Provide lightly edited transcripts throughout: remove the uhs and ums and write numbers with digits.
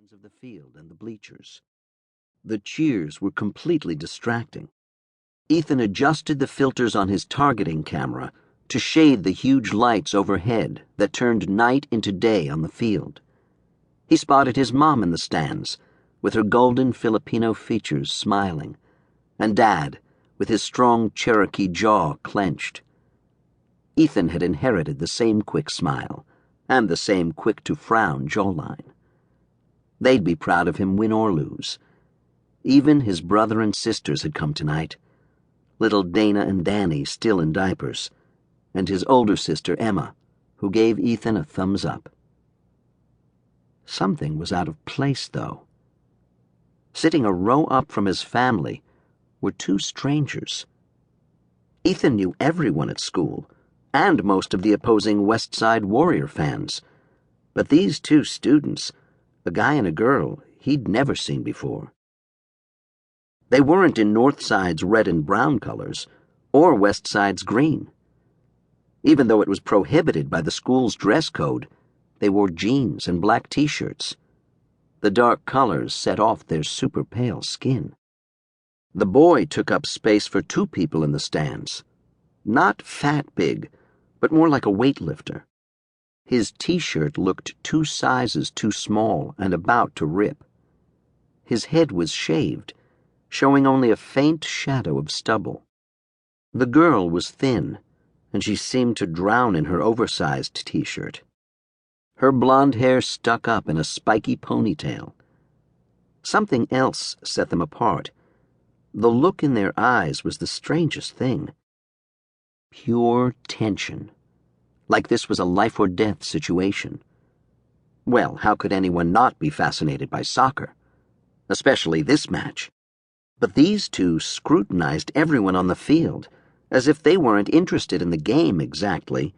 ends of the field and the bleachers. The cheers were completely distracting. Ethan adjusted the filters on his targeting camera to shade the huge lights overhead that turned night into day on the field. He spotted his mom in the stands, with her golden Filipino features smiling, and Dad, with his strong Cherokee jaw clenched. Ethan had inherited the same quick smile and the same quick-to-frown jawline. They'd be proud of him, win or lose. Even his brother and sisters had come tonight, little Dana and Danny still in diapers, and his older sister Emma, who gave Ethan a thumbs up. Something was out of place, though. Sitting a row up from his family were two strangers. Ethan knew everyone at school, and most of the opposing West Side Warrior fans, but these two students, a guy and a girl, he'd never seen before. They weren't in North Side's red and brown colors, or West Side's green. Even though it was prohibited by the school's dress code, they wore jeans and black t-shirts. The dark colors set off their super pale skin. The boy took up space for two people in the stands. Not fat big, but more like a weightlifter. His t-shirt looked 2 sizes too small and about to rip. His head was shaved, showing only a faint shadow of stubble. The girl was thin, and she seemed to drown in her oversized t-shirt. Her blonde hair stuck up in a spiky ponytail. Something else set them apart. The look in their eyes was the strangest thing. Pure tension, like this was a life-or-death situation. Well, how could anyone not be fascinated by soccer? Especially this match. But these two scrutinized everyone on the field, as if they weren't interested in the game exactly,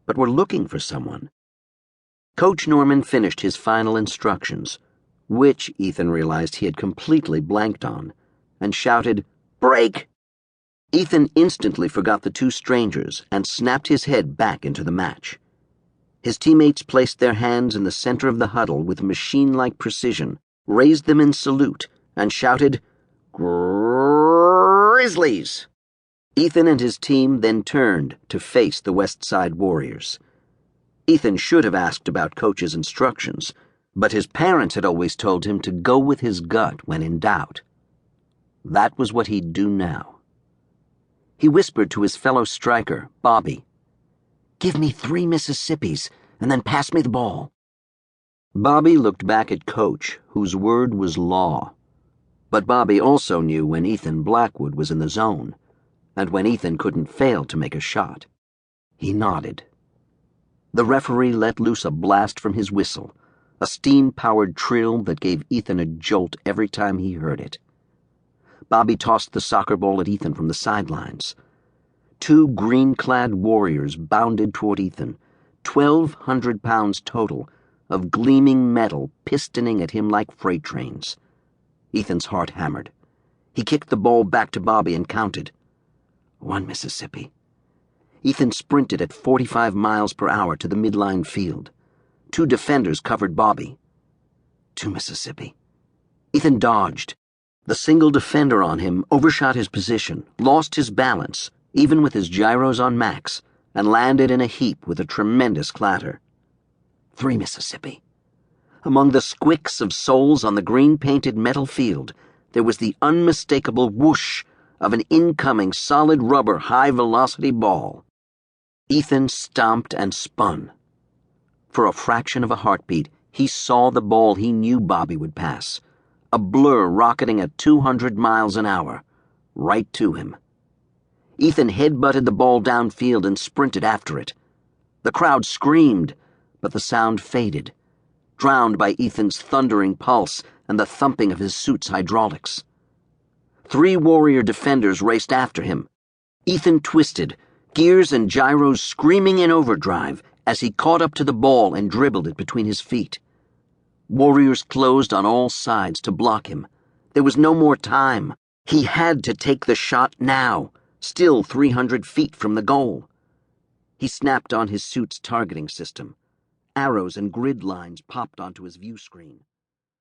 but were looking for someone. Coach Norman finished his final instructions, which Ethan realized he had completely blanked on, and shouted, "Break!" Ethan instantly forgot the two strangers and snapped his head back into the match. His teammates placed their hands in the center of the huddle with machine-like precision, raised them in salute, and shouted, "Grizzlies!" Ethan and his team then turned to face the West Side Warriors. Ethan should have asked about Coach's instructions, but his parents had always told him to go with his gut when in doubt. That was what he'd do now. He whispered to his fellow striker, Bobby, "Give me 3 Mississippis, and then pass me the ball." Bobby looked back at Coach, whose word was law. But Bobby also knew when Ethan Blackwood was in the zone, and when Ethan couldn't fail to make a shot. He nodded. The referee let loose a blast from his whistle, a steam-powered trill that gave Ethan a jolt every time he heard it. Bobby tossed the soccer ball at Ethan from the sidelines. 2 green-clad warriors bounded toward Ethan, 1,200 pounds total, of gleaming metal pistoning at him like freight trains. Ethan's heart hammered. He kicked the ball back to Bobby and counted. 1 Mississippi. Ethan sprinted at 45 miles per hour to the midline field. 2 defenders covered Bobby. 2 Mississippi. Ethan dodged. The single defender on him overshot his position, lost his balance, even with his gyros on max, and landed in a heap with a tremendous clatter. 3 Mississippi. Among the squicks of souls on the green-painted metal field, there was the unmistakable whoosh of an incoming solid rubber high-velocity ball. Ethan stomped and spun. For a fraction of a heartbeat, he saw the ball he knew Bobby would pass, a blur rocketing at 200 miles an hour, right to him. Ethan headbutted the ball downfield and sprinted after it. The crowd screamed, but the sound faded, drowned by Ethan's thundering pulse and the thumping of his suit's hydraulics. 3 warrior defenders raced after him. Ethan twisted, gears and gyros screaming in overdrive as he caught up to the ball and dribbled it between his feet. Warriors closed on all sides to block him. There was no more time. He had to take the shot now, still 300 feet from the goal. He snapped on his suit's targeting system. Arrows and grid lines popped onto his view screen.